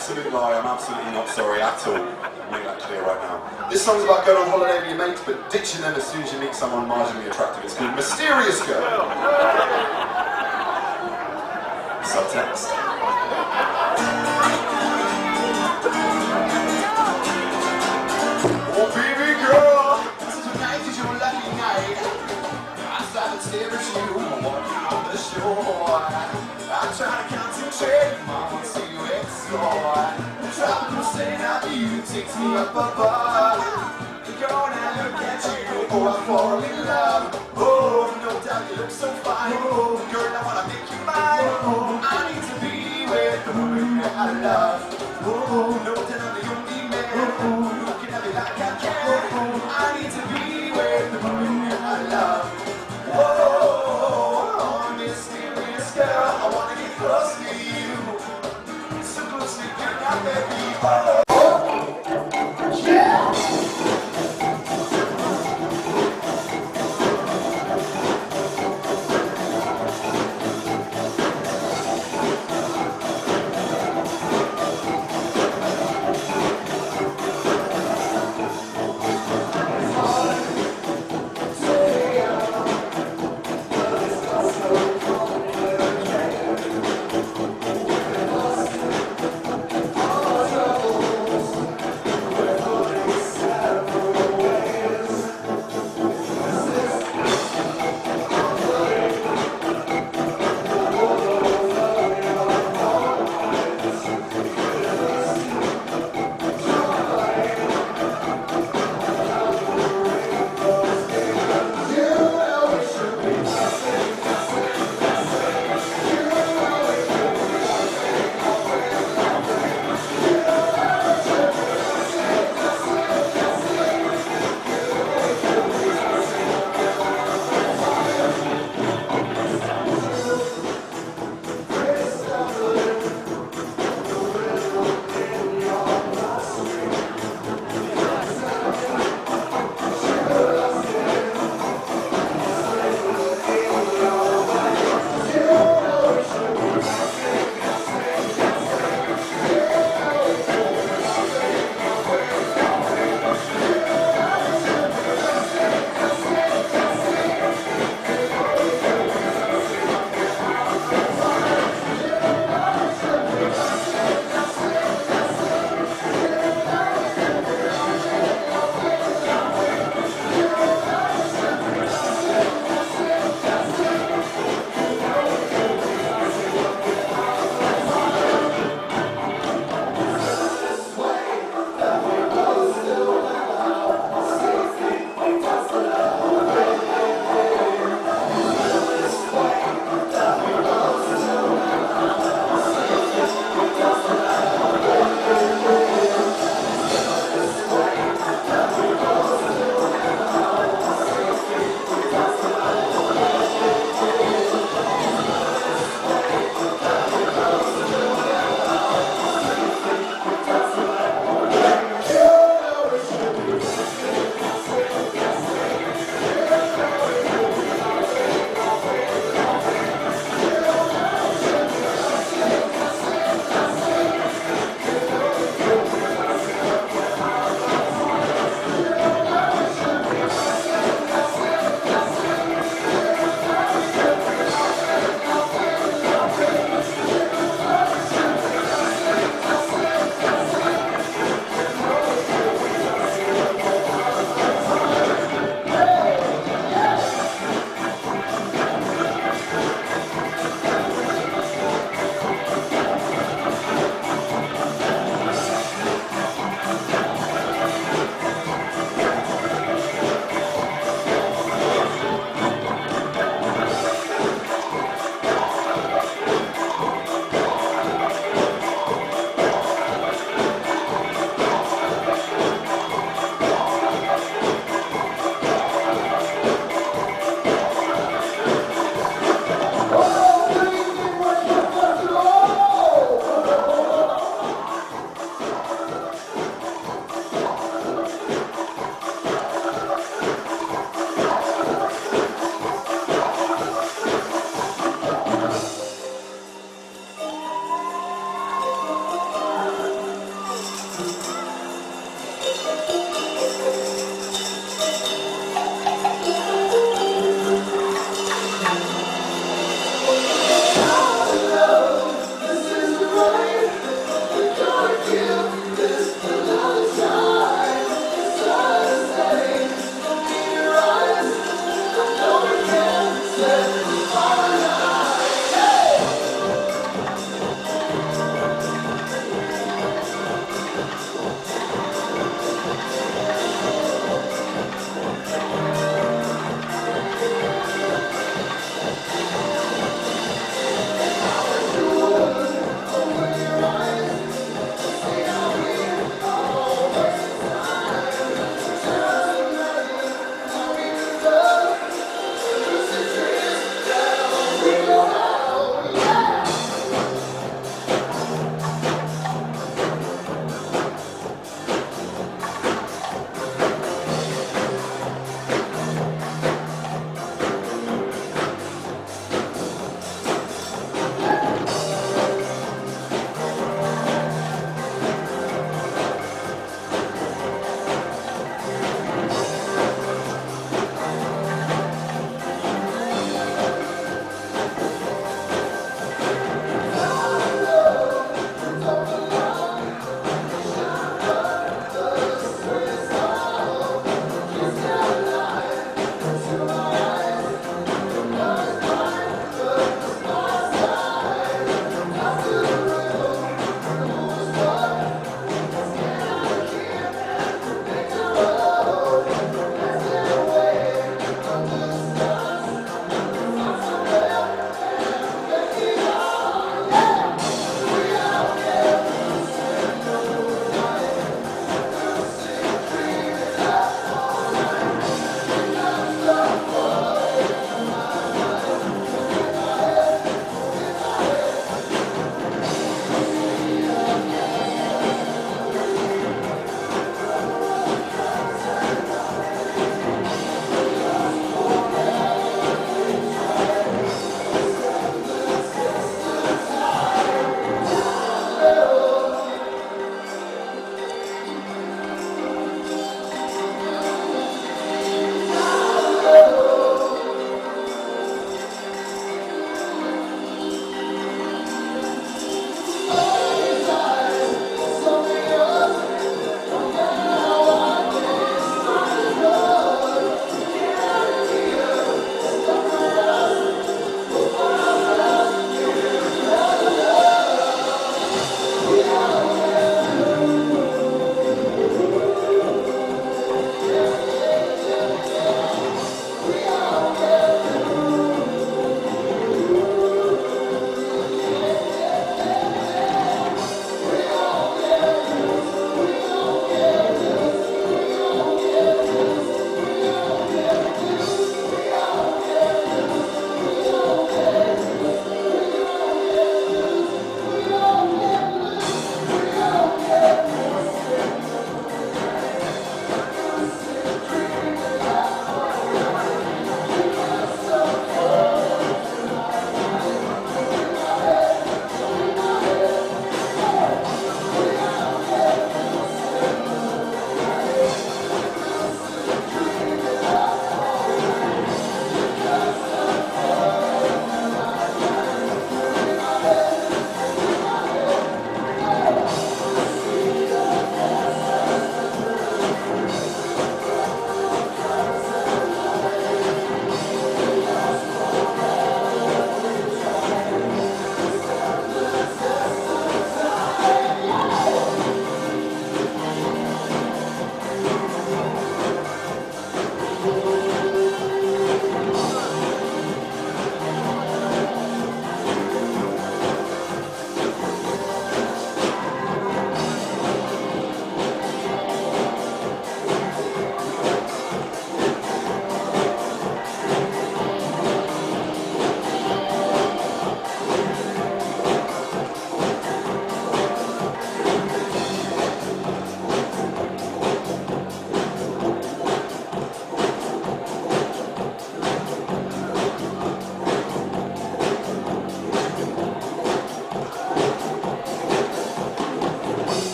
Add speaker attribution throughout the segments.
Speaker 1: absolute lie. I'm absolutely not sorry at all. I'll make that clear right now. This song's about going on holiday with your mates, but ditching them as soon as you meet someone marginally attractive. It's called Mysterious Girl. Subtext. Oh baby girl, tonight is your lucky night. I start to stare at you walking on the shore. I try to concentrate, mama, see you explore. Tropical saying I you takes me up above. Girl, when I look at you, oh, I fall in love. Oh, no doubt you look so fine. Oh, girl, I wanna make you mine. Oh, I need to be with the woman that I love. Oh, no doubt I'm the only man who can have it like I can. I need to be with the woman that I love. Whoa, mysterious girl, I wanna get close to you. So close to you, now, baby. Oh.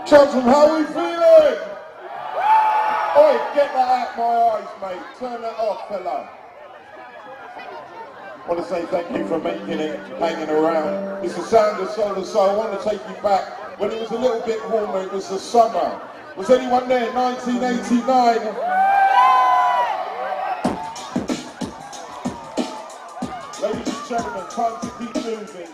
Speaker 2: Cheltenham, how are we feeling? Oi, get that out my eyes, mate. Turn that off, fella. I want to say thank you for making it, hanging around. It's the sound of Soul and Soul. I want to take you back when it was a little bit warmer. It was the summer. Was anyone there? 1989. Ladies and gentlemen, time to keep moving.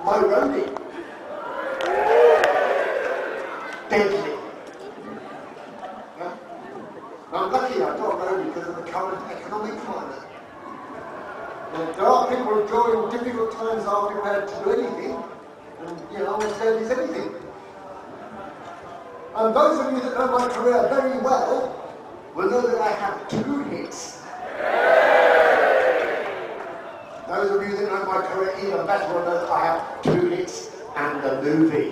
Speaker 3: My roadie. Deadly. Yeah? Now I'm lucky I got a roadie because of the current economic climate. There are people during difficult times are prepared to do anything, and I said is anything. And those of you that know my career very well will know that I have 2 hits. Those of you that know my career even better will know that I have 2 hits and a movie.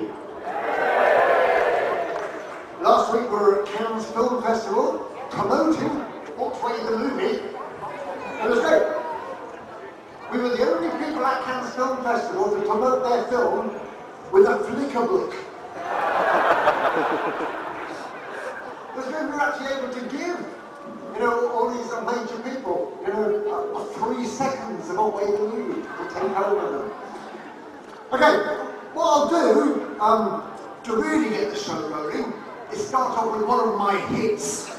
Speaker 3: Last week we were at Cannes Film Festival promoting Otway the movie. It was great. We were the only people at Cannes Film Festival to promote their film with a flicker book. Because we were actually able to give all these major people, 3 seconds of Otway the movie to take home with them. Okay, what I'll do, to really get the show rolling, is start off with one of my hits.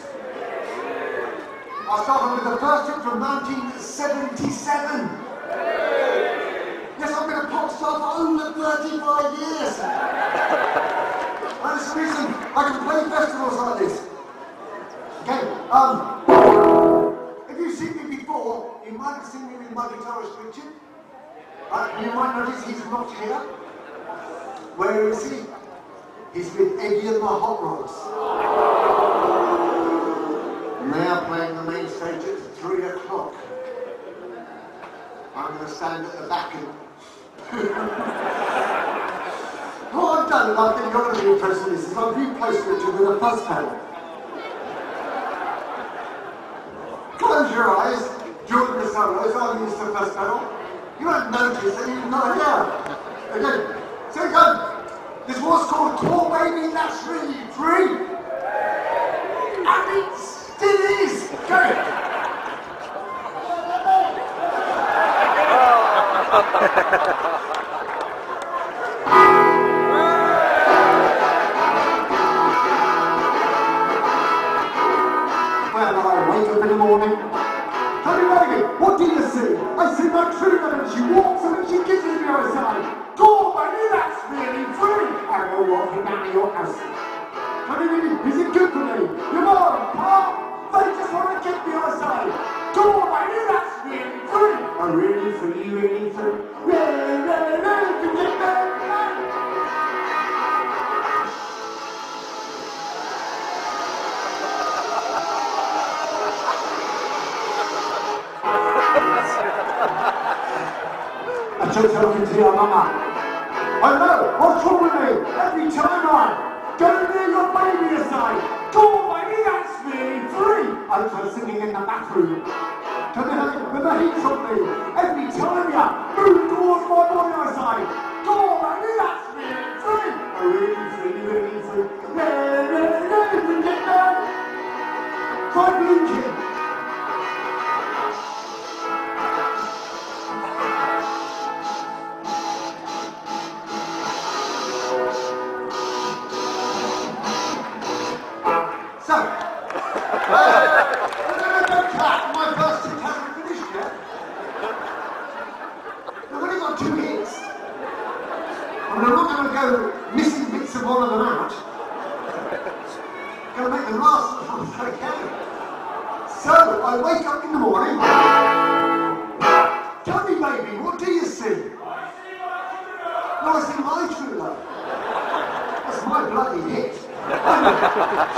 Speaker 3: I'll start off with the first hit from 1977. Yes, I've been a pop star for over 35 years. That's the reason I can play festivals like this. Okay, if you've seen me before, you might have seen me with my guitarist Richard. You might notice he's not here. Where is he? He's with Eddie and the Hot Rods. And they are playing the main stage at 3 o'clock. I'm going to stand at the back and... What I've done, and I think you're going to be impressed with this, is I've replaced Richard with a fuzz pedal. Close your eyes during the solos. I'll use the fuzz pedal. You won't notice that you've no idea. Okay, so we go. This was called Poor Baby, That's Really Free. And it still is. Go. Well, I wake up in the morning. Honey baby, what do you see? I see my true love and she walks and she kisses me on the side. Go, baby, that's really free. I go walking down to your house. Honey baby, is it good for me? Your mom, pop, they just want to kick me on the side. Go, baby, that's really free. I'm really free, really free. I just talking to your mama. I know, what's wrong with me? Every time I go near your baby aside, go baby, that's really free. I try singing in the bathroom. Can you hear with the heat on me? Every time you move towards my body aside, go baby, that's really free. I'm really free, really free. Try blinking. My first hit hasn't finished yet. I've only got 2 hits. And I'm not going to go missing bits of one of them out. I'm going to make them last as long as I can. So, I wake up in the morning.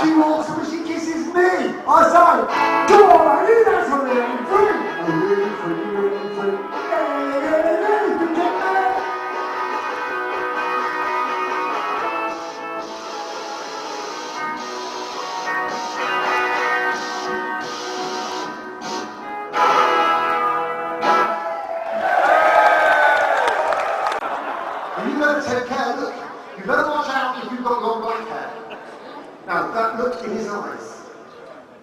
Speaker 3: She walks and she kisses me. I say, go on, lady, that's a really free. A really free, really free. Yeah, you get that? And you better take care, look. You better watch out if you've got long black hair. Now, that look in his eyes.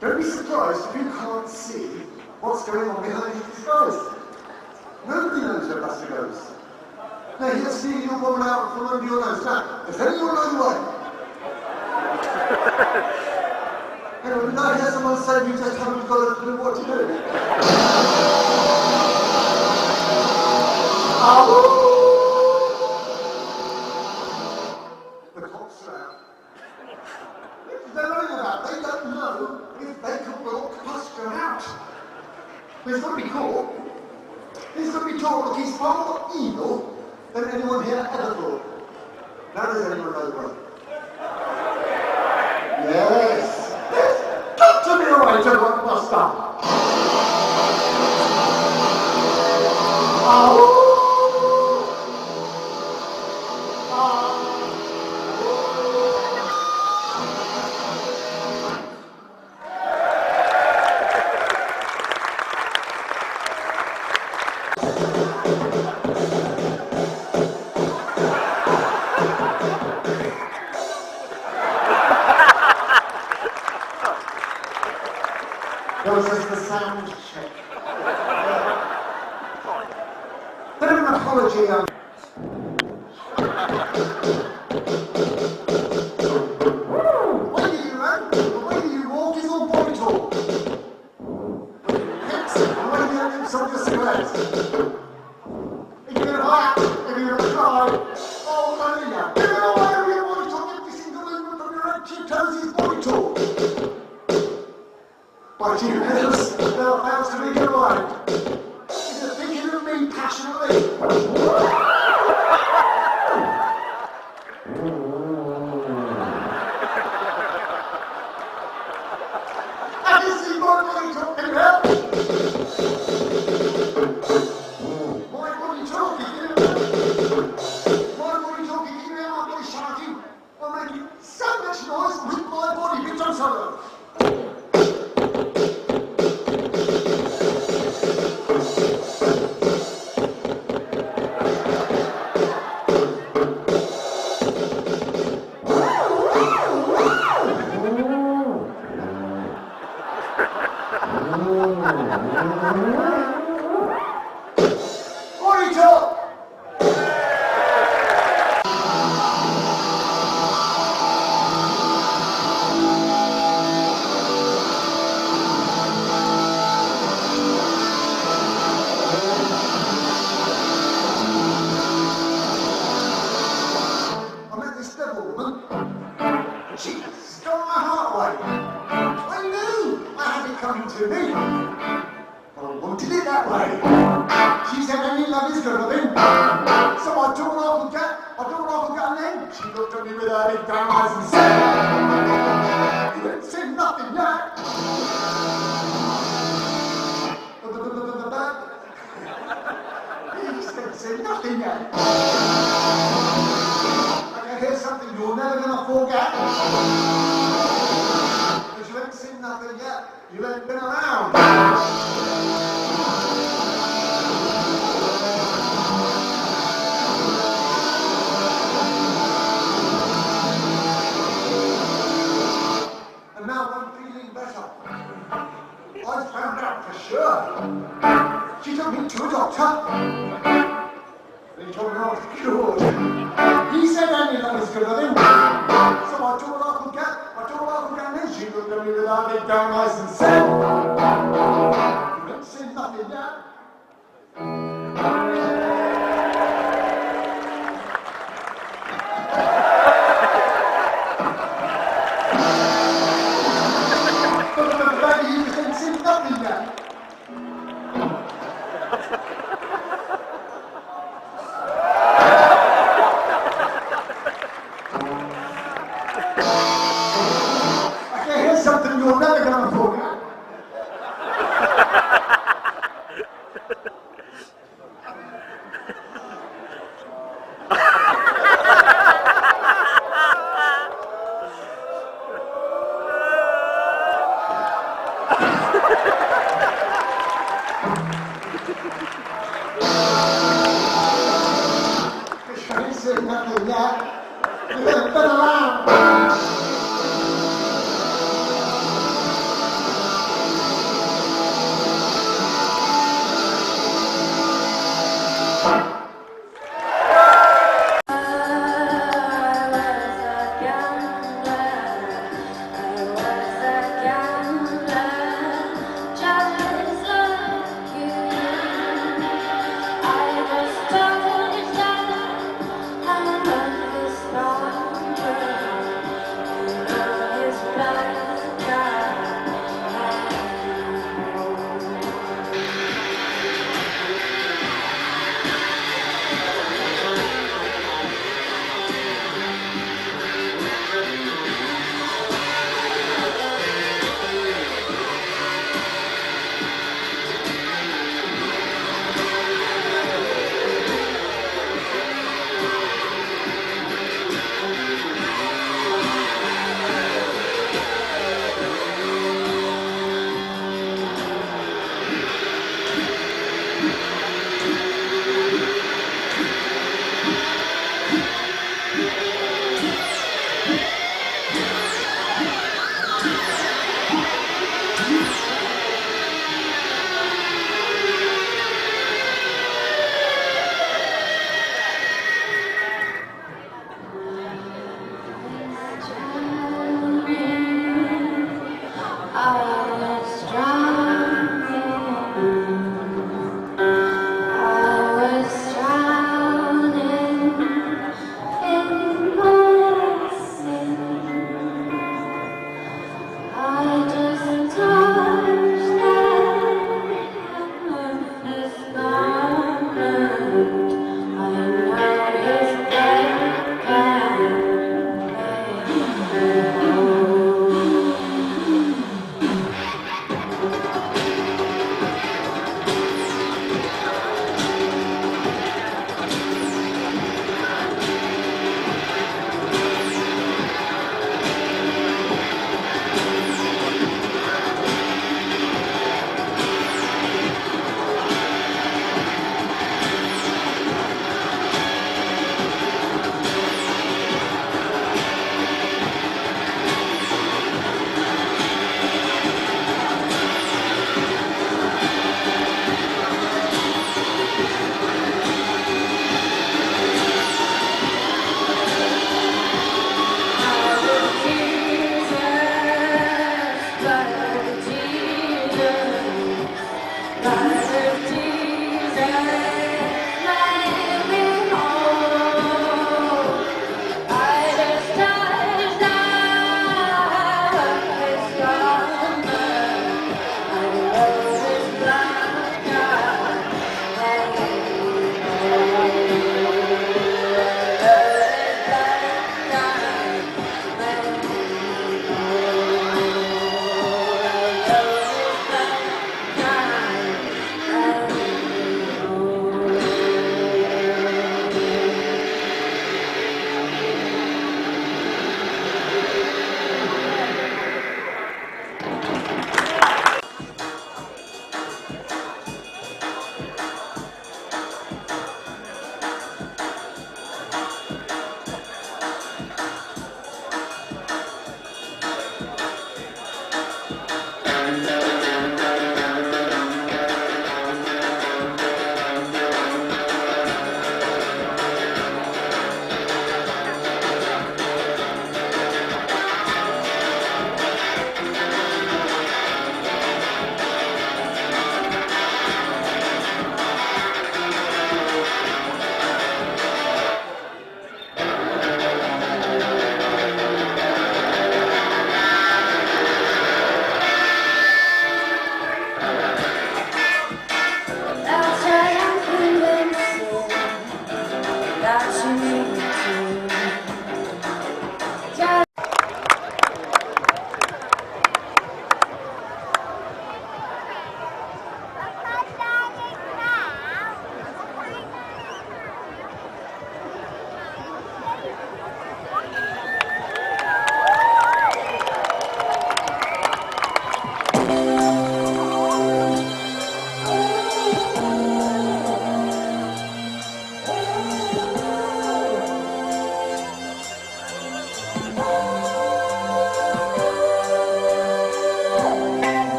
Speaker 3: Don't be surprised if you can't see what's going on behind his disguise. Nobody knows where Buster goes. Now, he'll see your woman out from under your nose. Now, does anyone know the way? Anyway, now here's someone saying you just haven't got a clue what to do. The cops are out. They're running about. They don't know if they can block Buster out. He's got to be caught. He's got to be told that he's far more evil than anyone here ever thought. Now does anyone know the way? Yes. There's got to be a way to block Buster. This is the sound check. Bit of an apology on. The way you run, the way you walk is all body talk. Hips, the way you lips on your cigarettes. If you're gonna laugh, if you're gonna cry, oh, hallelujah. If you're gonna wear your body talk, every single movement from your head to your toes is body talk. But you lips, they'll fail to be your mind. If you're thinking of me passionately. Have you seen my body talking about? My body talking, you know? My body talking, you know, my body shouting. I'm making so much noise with my body, which I'm sorry. Body talk! I met this devil woman. She stole my heart away. I knew I had it coming to me. But I wanted it that way. She said any love is good of him. So I took her off the cat, and then she looked at me with her big brown eyes and said, you ain't seen nothing yet. He said nothing yet. Here's something you're never gonna forget. Because you ain't seen nothing yet. You ain't been around. And now I'm feeling better. I found out for sure. She took me to a doctor. They told me I was cured. He said any love is good of him. So I took what I could get, and then she looked at me with her big brown eyes and said, you ain't seen nothing yet. Baby, you ain't seen nothing yet. doing nothing yet. You haven't been around.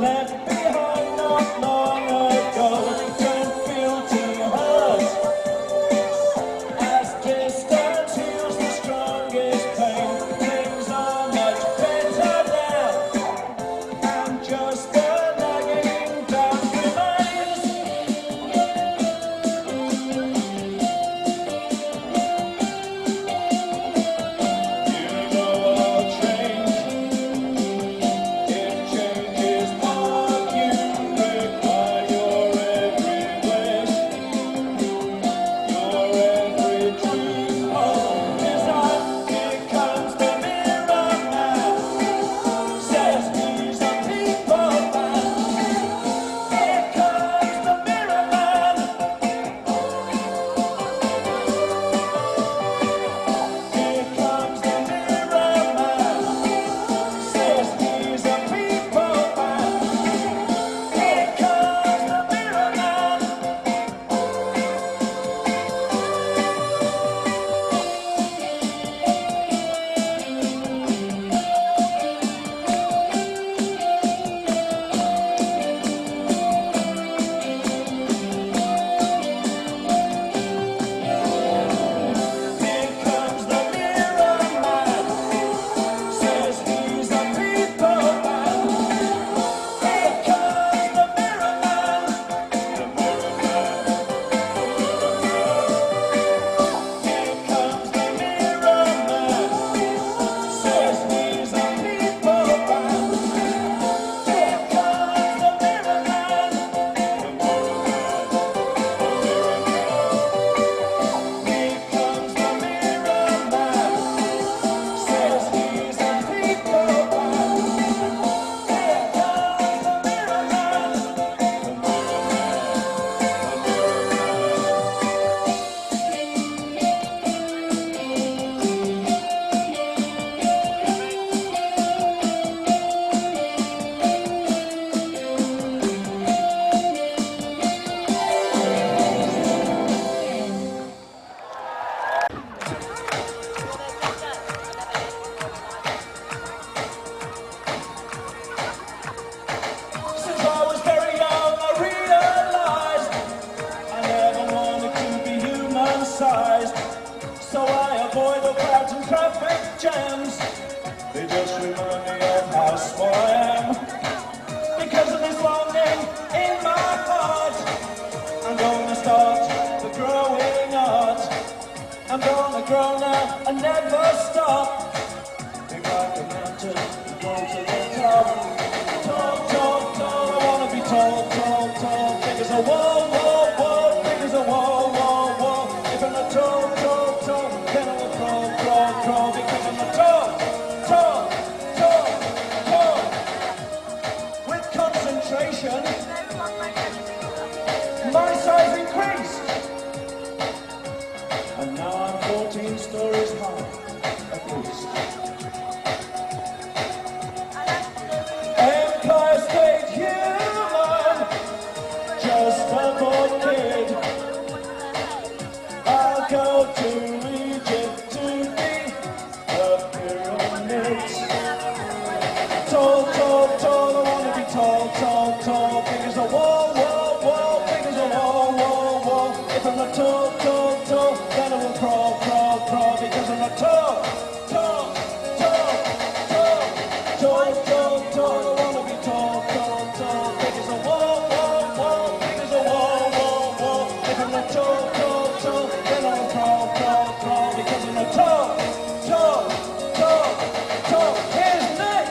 Speaker 4: left behind not long ago. Don't feel too hurt, as distance heals the strongest pain. Things are much better now, and just the nagging doubt remains. You know I'll change. It changes what you require. Your every wish, your every dream. Oh, desire. Here comes the mirror man. Says he's a people man. Here comes the mirror man. Here comes the mirror man. Says he's a people man. Here comes the mirror man. Here comes the mirror man. Says he's a people man. Here comes the mirror man. The mirror man. Here comes the mirror man. Says he's a people man. Here comes the mirror man. The mirror man. Here comes the mirror man. Says he's a people man. Here comes the mirror man. The mirror Since I was very young, I realized I never wanted to be human-sized. So I avoid the crowds and traffic jams. They just remind me of how small I am. Because of this longing in my heart, I'm gonna start the growing art. I'm gonna grow now and never stop. Big like a mountain, go to the top. Tall, tall, tall, I wanna be tall, tall, tall. Big as a wall, wall, wall, big as a wall, wall, wall. If I'm not tall, tall, tall, then I will crawl, crawl, crawl. Because I'm not tall, tall, tall, tall. With concentration, my size increased. And now I'm 14 stories high, at least. Empire State Human, just a boy kid. I'll go to Egypt to the pyramids. Tall, tall, tall, I wanna be tall, tall, tall. Big as a wall, wall, wall, big as a wall, wall, wall. If I'm not tall, tall, tall, then I will crawl, crawl, crawl. Because I'm not tall, tall, tall, tall, tall, tall, tall. I wanna be tall, tall, tall. Big as a wall, wall, wall, big as a wall, wall, wall. If I'm not tall, tall, tall, then I will crawl, crawl, crawl. Because I'm not tall, tall, tall, tall. Here's Nick.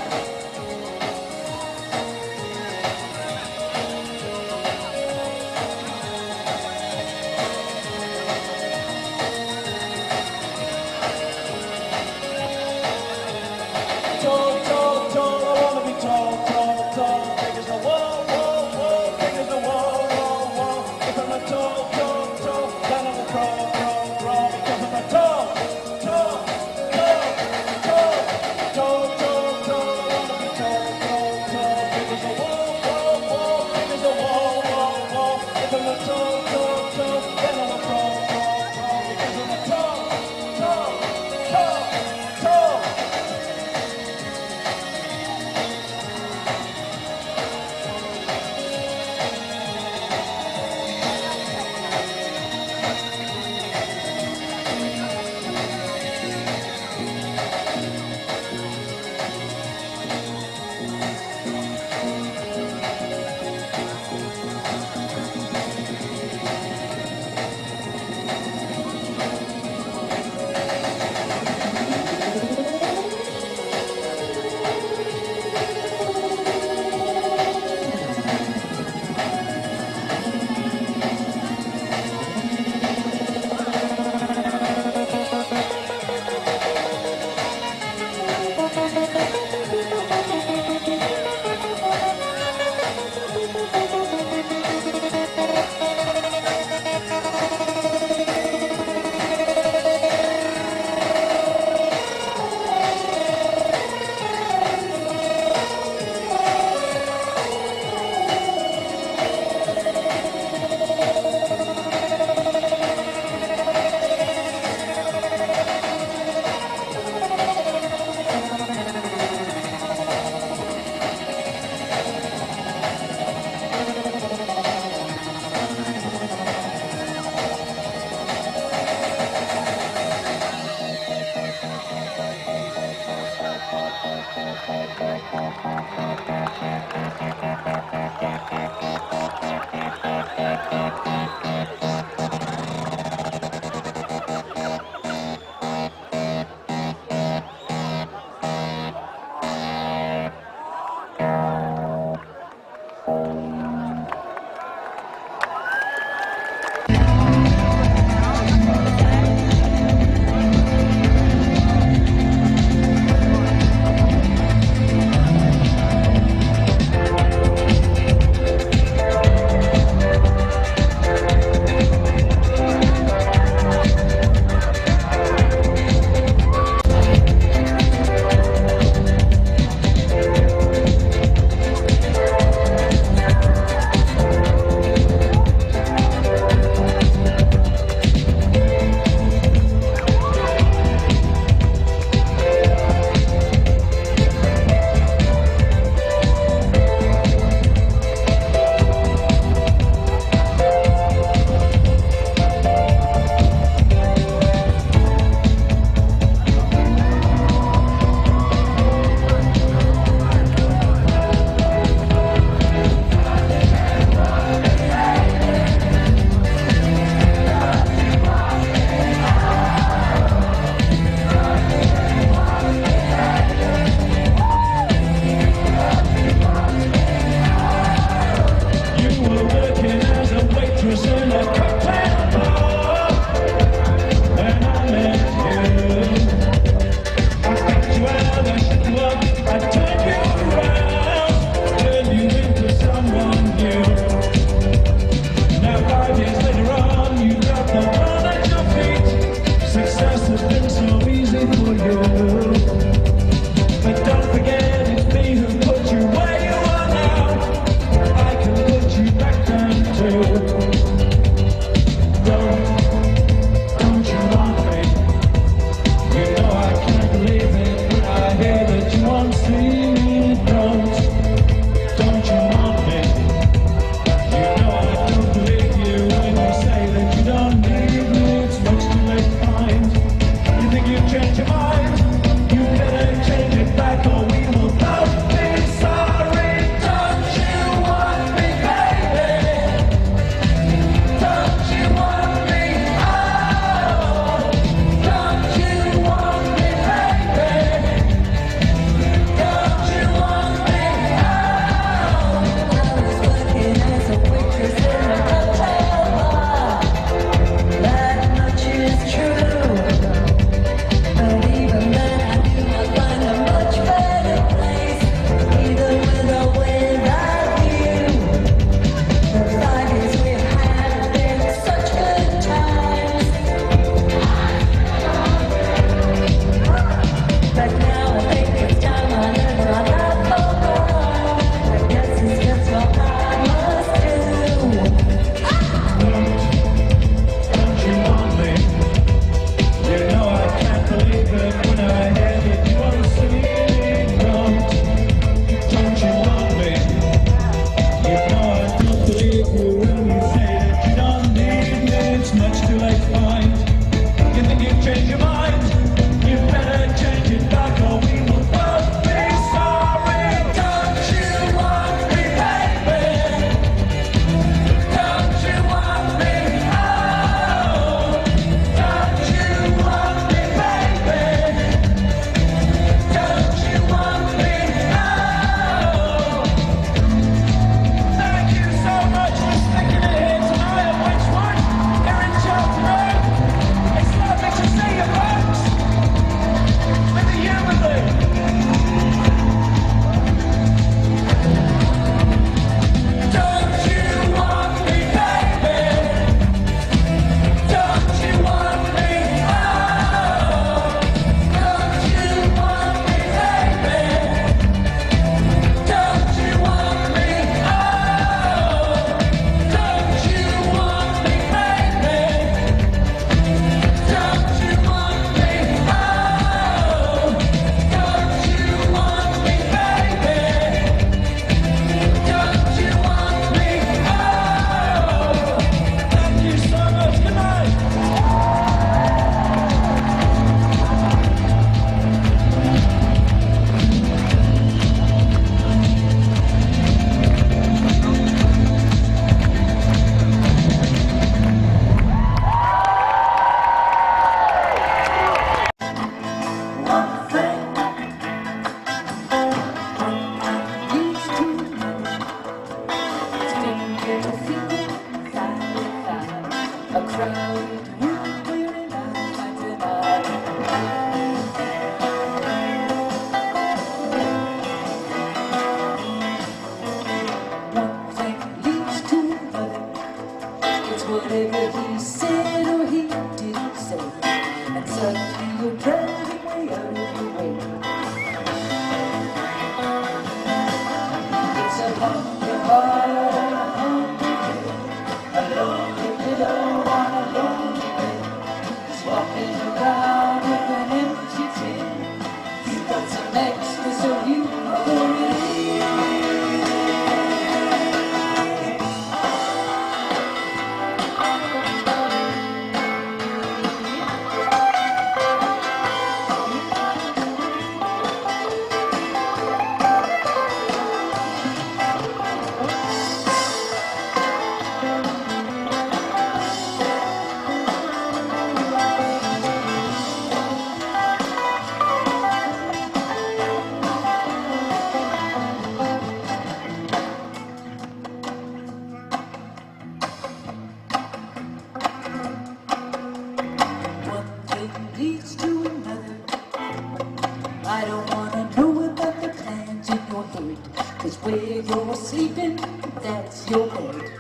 Speaker 5: that's your bed.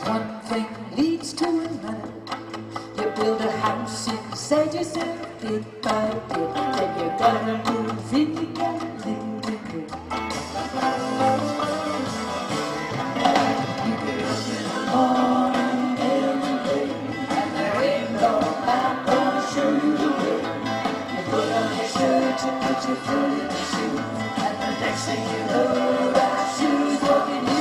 Speaker 5: One thing leads to another. You build a house inside yourself bit by bit. Then you gotta move in and live in it. You get up in the morning every day, and there ain't no man gonna show you the way. You put on your shirt and put your foot in the shoe, and the next thing you know, that shoe's walking you.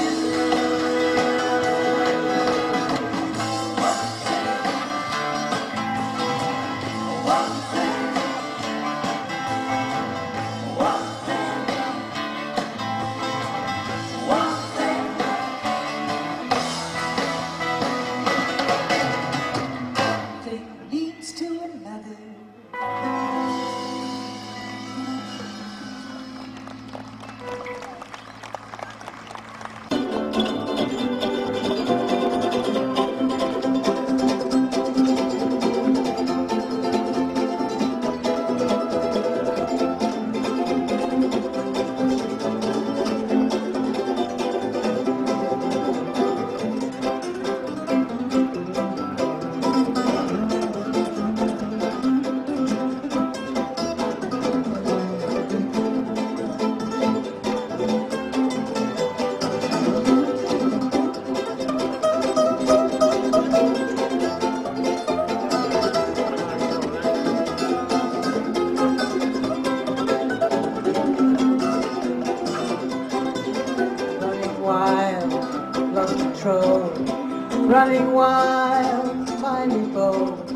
Speaker 6: Running wild, mighty bold,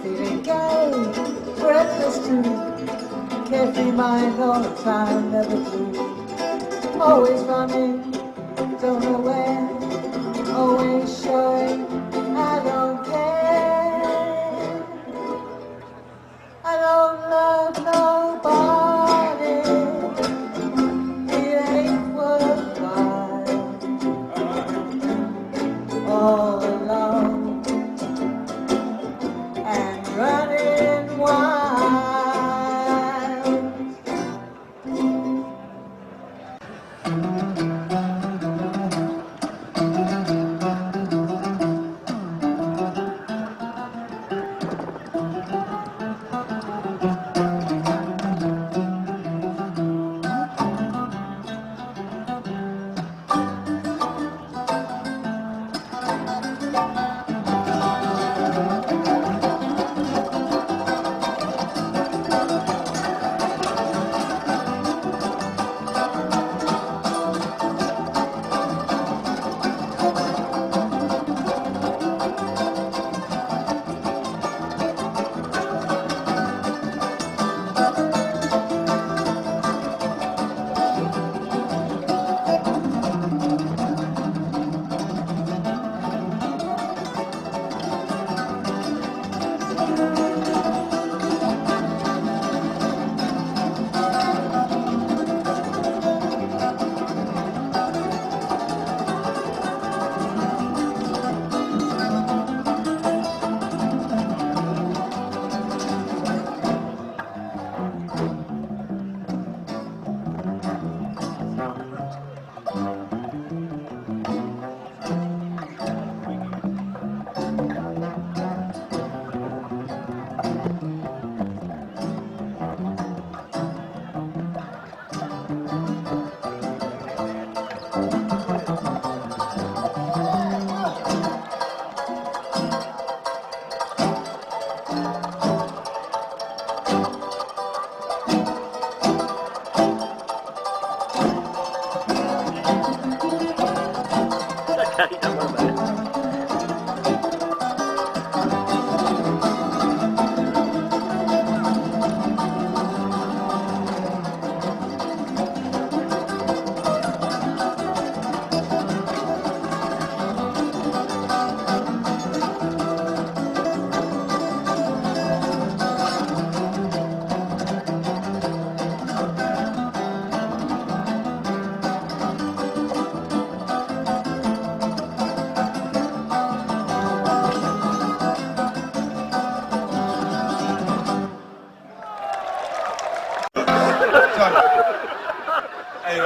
Speaker 6: feeling gay, breathless too, carefree mind all the time, never blue. Always running, don't know where, always showing, I don't care. I don't love nobody, it ain't worthwhile. All alone and running wild.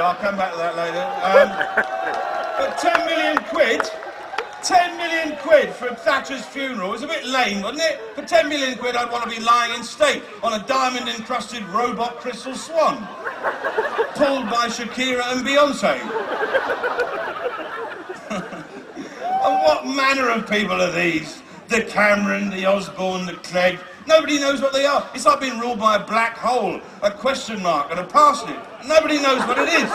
Speaker 7: I'll come back to that later. But 10 million quid? 10 million quid for Thatcher's funeral was a bit lame, wasn't it? For 10 million quid, I'd want to be lying in state on a diamond-encrusted robot crystal swan, pulled by Shakira and Beyonce. And what manner of people are these? The Cameron, the Osborne, the Clegg. Nobody knows what they are. It's like being ruled by a black hole, a question mark, and a parsnip. Nobody knows what it is.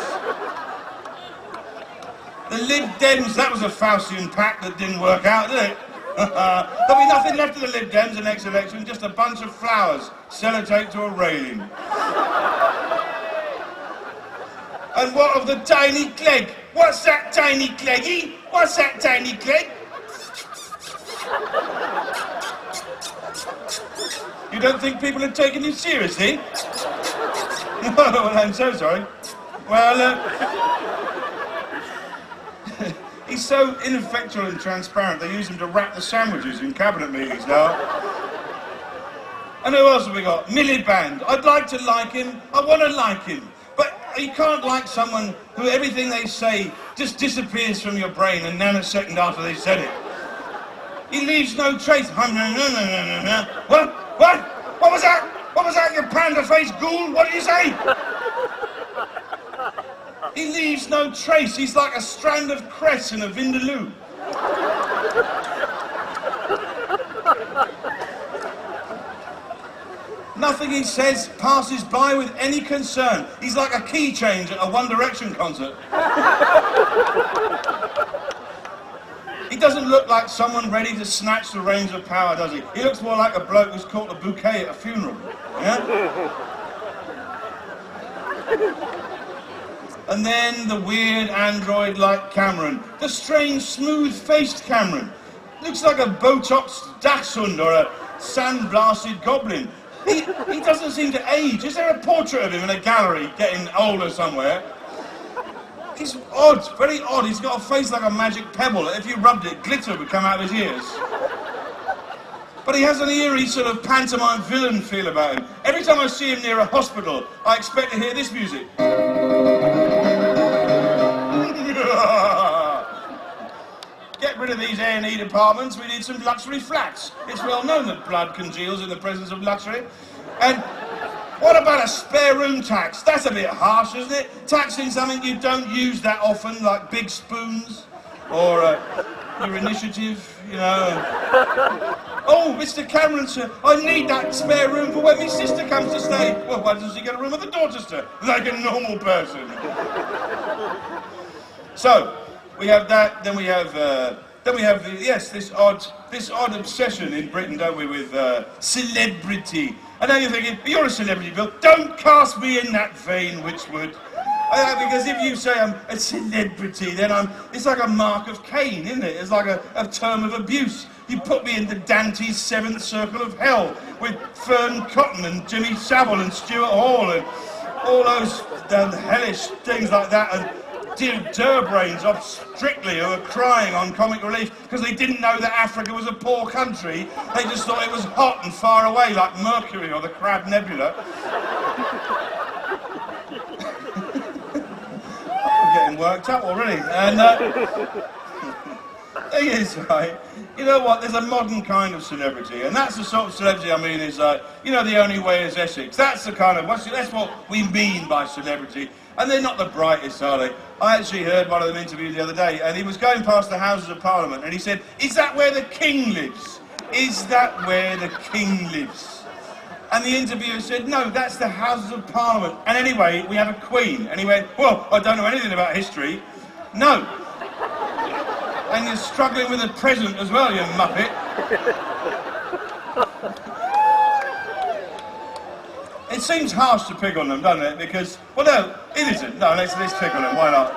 Speaker 7: The Lib Dems, that was a Faustian pact that didn't work out, did it? There'll be nothing left of the Lib Dems the next election, just a bunch of flowers, sellotaped to a railing. And what of the tiny Clegg? What's that tiny Cleggy? What's that tiny Clegg? You don't think people are taking you seriously? Well, I'm so sorry. Well, he's so ineffectual and transparent, they use him to wrap the sandwiches in cabinet meetings now. And who else have we got? Miliband. I'd like to like him. I want to like him. But you can't like someone who everything they say just disappears from your brain a nanosecond after they said it. He leaves no trace. What? What? What was that? What was that, you panda-faced ghoul? What did you say? He leaves no trace. He's like a strand of cress in a vindaloo. Nothing he says passes by with any concern. He's like a key change at a One Direction concert. He doesn't look like someone ready to snatch the reins of power, does he? He looks more like a bloke who's caught a bouquet at a funeral. Yeah? And then the weird android-like Cameron. The strange, smooth-faced Cameron. Looks like a Botoxed dachshund or a sandblasted goblin. He doesn't seem to age. Is there a portrait of him in a gallery getting older somewhere? He's odd, very odd. He's got a face like a magic pebble. If you rubbed it, glitter would come out of his ears. But he has an eerie sort of pantomime villain feel about him. Every time I see him near a hospital, I expect to hear this music. Get rid of these A&E departments, we need some luxury flats. It's well known that blood congeals in the presence of luxury. And what about a spare room tax? That's a bit harsh, isn't it? Taxing something you don't use that often, like big spoons, or your initiative, you know. Oh, Mr. Cameron, sir, I need that spare room for when my sister comes to stay. Well, why doesn't she get a room at the Dorchester, like a normal person? So, we have that, then we have yes, this odd obsession in Britain, don't we, with celebrity. And now you're thinking, you're a celebrity, Bill. Don't cast me in that vein, Wychwood. Because if you say I'm a celebrity, then it's like a mark of Cain, isn't it? It's like a term of abuse. You put me into Dante's seventh circle of hell with Fern Cotton and Jimmy Savile and Stuart Hall and all those hellish things like that. And dear Durbrains off Strictly who are crying on Comic Relief because they didn't know that Africa was a poor country. They just thought it was hot and far away like Mercury or the Crab Nebula. I'm getting worked up already. And thing is, right, you know what, there's a modern kind of celebrity, and that's the sort of celebrity I mean is, you know, the only way is Essex. That's the kind of, that's what we mean by celebrity. And they're not the brightest, are they? I actually heard one of them interviewed the other day, and he was going past the Houses of Parliament, and he said, "Is that where the King lives? Is that where the King lives?" And the interviewer said, "No, that's the Houses of Parliament. And anyway, we have a Queen." And he went, "Well, I don't know anything about history." "No. And you're struggling with the present as well, you muppet." It seems harsh to pick on them, doesn't it? Because, well, no, it isn't. No, let's pick on them. Why not?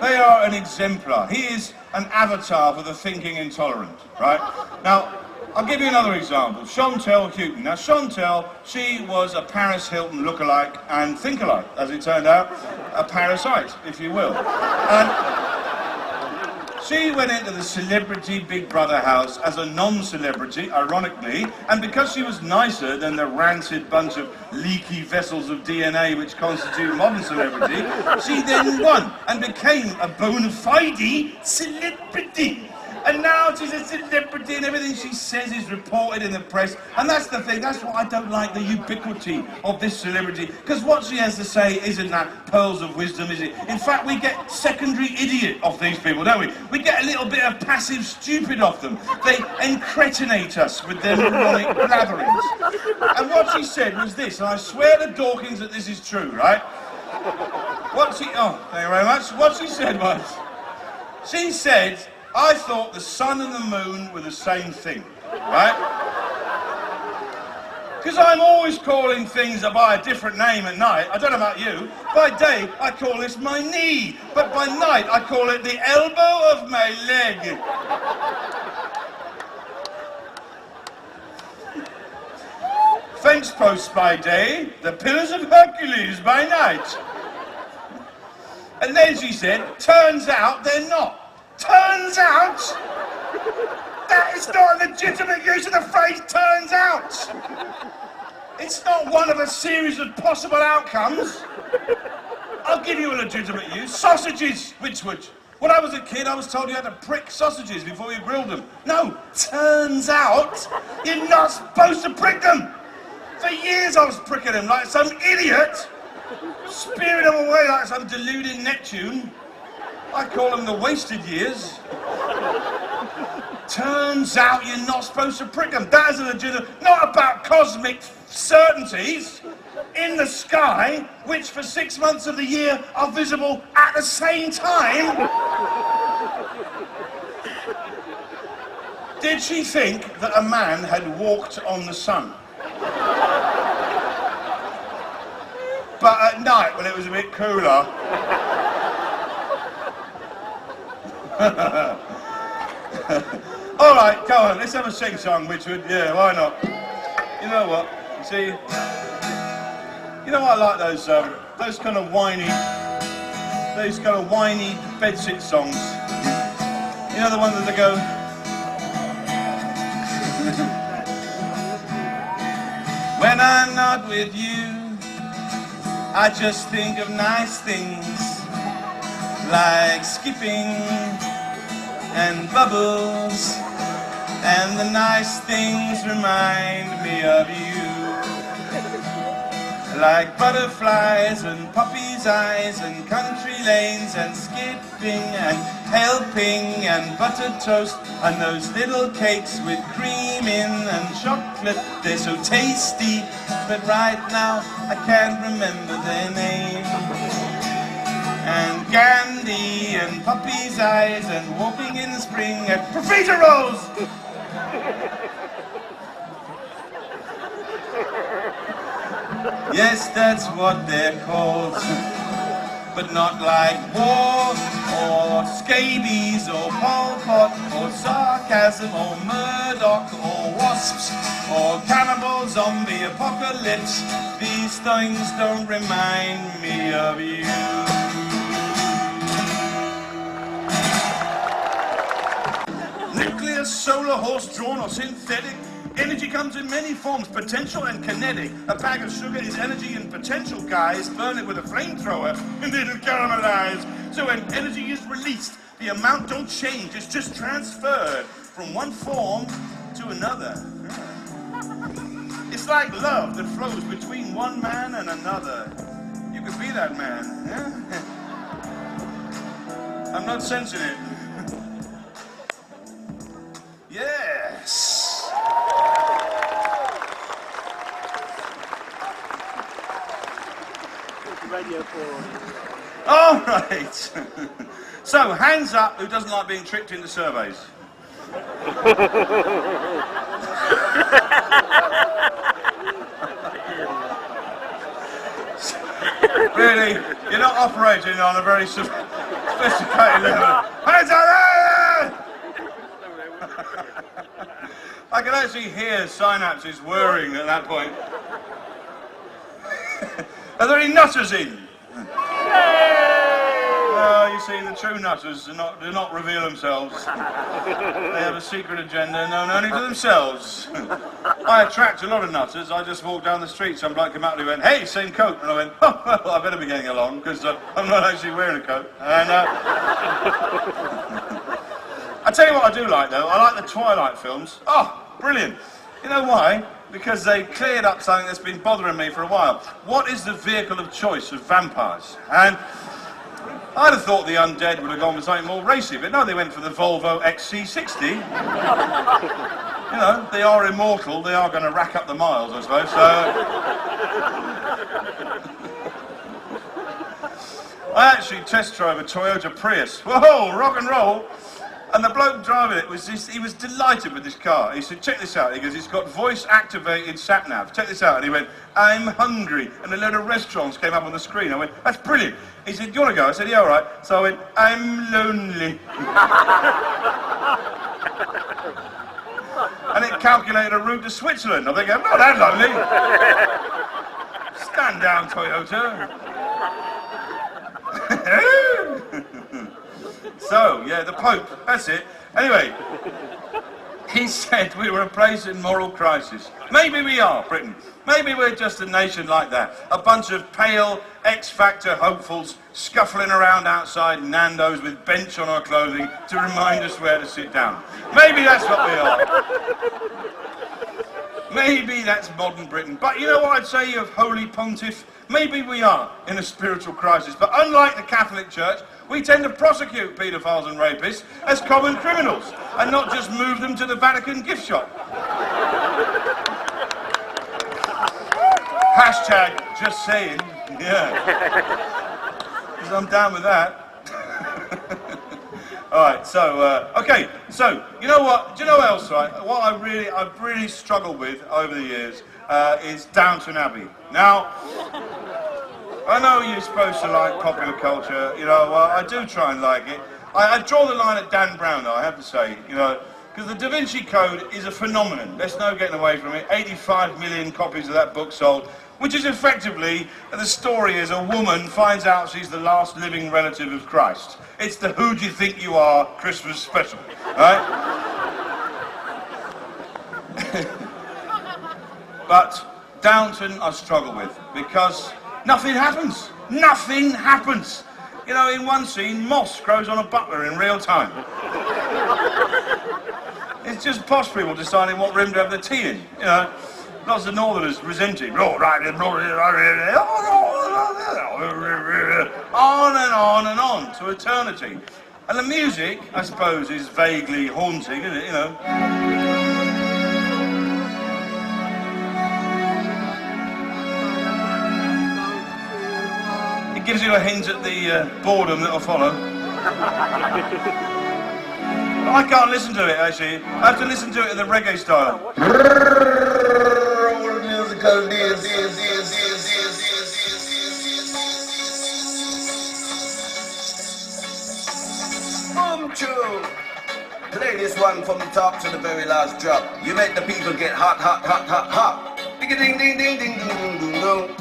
Speaker 7: They are an exemplar. He is an avatar for the thinking intolerant, right? Now, I'll give you another example. Chantal Houghton. Now, Chantal, she was a Paris Hilton lookalike and think-alike, as it turned out. A parasite, if you will. And She went into the celebrity Big Brother house as a non-celebrity, ironically, and because she was nicer than the rancid bunch of leaky vessels of DNA which constitute modern celebrity, she then won and became a bona fide celebrity. And now she's a celebrity and everything she says is reported in the press. And that's the thing, that's what I don't like, the ubiquity of this celebrity. Because what she has to say isn't that pearls of wisdom, is it? In fact, we get secondary idiot off these people, don't we? We get a little bit of passive stupid off them. They encretinate us with their moronic blatherings. And what she said was this, and I swear to Dawkins that this is true, right? Thank you very much. What she said was, she said, I thought the sun and the moon were the same thing, right? Because I'm always calling things by a different name at night. I don't know about you. By day, I call this my knee. But by night, I call it the elbow of my leg. Fence posts by day, the pillars of Hercules by night. And then she said, turns out they're not. Turns out? That is not a legitimate use of the phrase turns out. It's not one of a series of possible outcomes. I'll give you a legitimate use. Sausages, Wychwood. When I was a kid, I was told you had to prick sausages before you grilled them. No, turns out you're not supposed to prick them. For years I was pricking them like some idiot, spearing them away like some deluded Neptune. I call them the wasted years. Turns out you're not supposed to prick them. That is a legitimate, not about cosmic certainties in the sky, which for 6 months of the year are visible at the same time. Did she think that a man had walked on the sun? But at night, when it was a bit cooler, all right, go on, let's have a sing-song, Wychwood. Yeah, why not? You know what? You know what I like those kind of whiny bedsit songs. You know the ones that go. When I'm not with you, I just think of nice things like skipping and bubbles, and the nice things remind me of you, like butterflies and poppy's eyes and country lanes and skipping and helping and buttered toast and those little cakes with cream in and chocolate. They're so tasty, but right now I can't remember their name. And candy and puppy's eyes and walking in the spring and profiteroles. Yes, that's what they're called, but not like war or scabies or Pol Pot or sarcasm or Murdoch or wasps or cannibal zombie apocalypse. These things don't remind me of you. Nuclear, solar, horse-drawn or synthetic. Energy comes in many forms, potential and kinetic. A bag of sugar is energy in potential, guys. Burn it with a flamethrower and it'll caramelize. So when energy is released, the amount don't change. It's just transferred from one form to another. It's like love that flows between one man and another. You could be that man. Yeah? I'm not sensing it. Yes. All right. So, hands up who doesn't like being tricked into surveys. Really, you're not operating on a very sophisticated level. Hands up there! I can actually hear synapses whirring at that point. Are there any nutters in? No, you see, the true nutters do not reveal themselves. They have a secret agenda known only to themselves. I attract a lot of nutters. I just walked down the street, some bloke came up and he went, "Hey, same coat." And I went, "Oh, well, I better be getting along, because I'm not actually wearing a coat." And I tell you what I do like, though. I like the Twilight films. Oh, brilliant. You know why? Because they cleared up something that's been bothering me for a while. What is the vehicle of choice of vampires? And I'd have thought the undead would have gone with something more racy, but no, they went for the Volvo XC60. You know, they are immortal, they are going to rack up the miles, I suppose, so... I actually test drove a Toyota Prius. Whoa, rock and roll! And the bloke driving it he was delighted with this car. He said, "Check this out." He goes, "It's got voice-activated sat-nav. Check this out." And he went, "I'm hungry." And a load of restaurants came up on the screen. I went, "That's brilliant." He said, "Do you want to go?" I said, "Yeah, all right." So I went, "I'm lonely." And it calculated a route to Switzerland. I'm thinking, "I'm not that lonely." Stand down, Toyota. So, yeah, the Pope, that's it. Anyway, he said we were a place in moral crisis. Maybe we are, Britain. Maybe we're just a nation like that. A bunch of pale X-Factor hopefuls scuffling around outside Nando's with bench on our clothing to remind us where to sit down. Maybe that's what we are. Maybe that's modern Britain. But you know what I'd say, you holy pontiff? Maybe we are in a spiritual crisis. But unlike the Catholic Church, we tend to prosecute paedophiles and rapists as common criminals and not just move them to the Vatican gift shop. Hashtag just saying. Yeah. Because I'm down with that. All right, so, okay, so, you know what, do you know what else, right? What I've really struggled with over the years is Downton Abbey. Now, I know you're supposed to like popular culture, you know, I do try and like it. I draw the line at Dan Brown, though, I have to say, you know, because the Da Vinci Code is a phenomenon. There's no getting away from it. 85 million copies of that book sold, which is effectively, the story is a woman finds out she's the last living relative of Christ. It's the Who Do You Think You Are Christmas special, right? But Downton I struggle with, because nothing happens. Nothing happens. You know, in one scene, moss grows on a butler in real time. It's just posh people deciding what room to have the tea in, you know. Lots of northerners resenting. On and on to eternity. And the music, I suppose, is vaguely haunting, isn't it, you know. It gives you a hint at the boredom that'll follow. I can't listen to it, actually. I have to listen to it in the reggae style.
Speaker 1: Boom tune. Play this one from the top to the very last drop. You make the people get hot, hot, hot, hot, hot. Ding ding ding ding ding ding ding ding.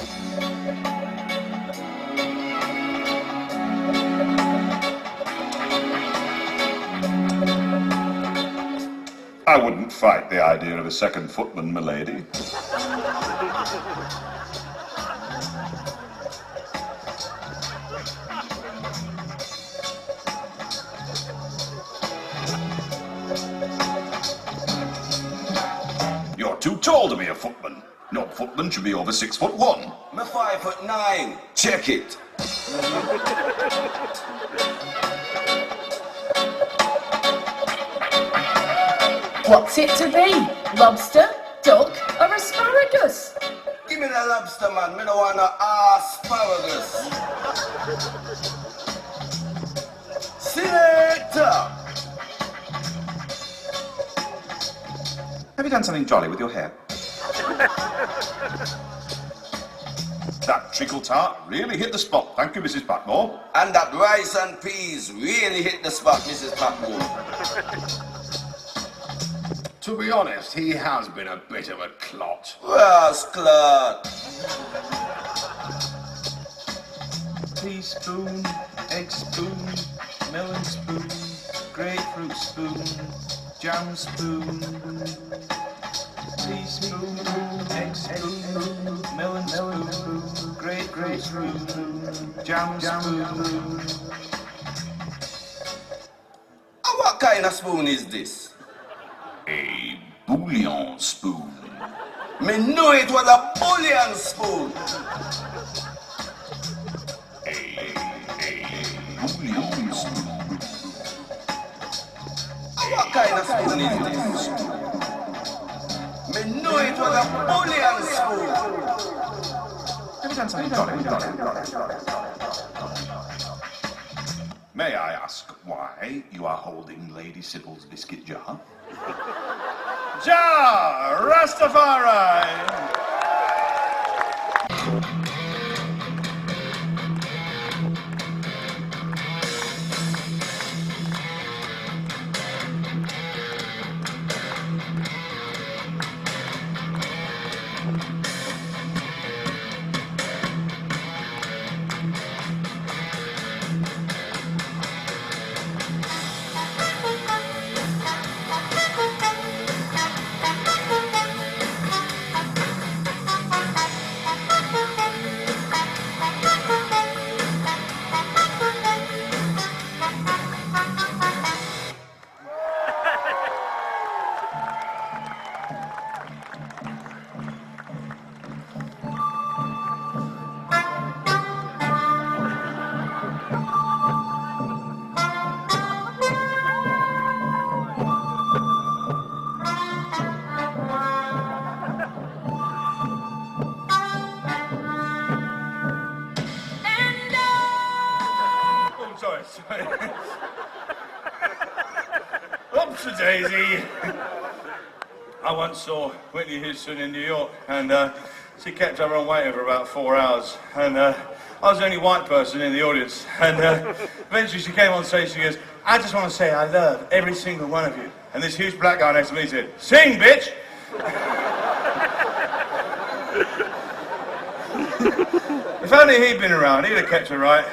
Speaker 7: I wouldn't fight the idea of a second footman, milady. You're too tall to be a footman. No footman should be over 6'1".
Speaker 1: I'm 5'9". Check it.
Speaker 8: What's it to be? Lobster, duck, or asparagus?
Speaker 1: Give me the lobster, man. Me don't want no asparagus. Selector.
Speaker 7: Have you done something jolly with your hair? That treacle tart really hit the spot. Thank you, Mrs. Patmore.
Speaker 1: And that rice and peas really hit the spot, Mrs. Patmore.
Speaker 9: To be honest, he has been a bit of a clot.
Speaker 1: Rascal.
Speaker 7: Teaspoon, egg spoon, melon spoon, grapefruit spoon, jam spoon, teaspoon, egg spoon, melon spoon, grapefruit spoon, jam spoon.
Speaker 1: What kind of spoon is this?
Speaker 7: A bouillon spoon.
Speaker 1: Me knew it was a bouillon spoon.
Speaker 7: A bouillon spoon.
Speaker 1: What kind of spoon is this? Me knew it was a bouillon spoon.
Speaker 7: Have you done something? Got it. May I ask why you are holding Lady Sybil's biscuit jar? Jar Rastafari! Sorry. Oops-a-daisy. I once saw Whitney Houston in New York, and she kept her on waiting for about 4 hours, and I was the only white person in the audience, and eventually she came on stage, she goes, I just want to say I love every single one of you. And this huge black guy next to me said, sing, bitch! If only he'd been around, he'd have kept her right.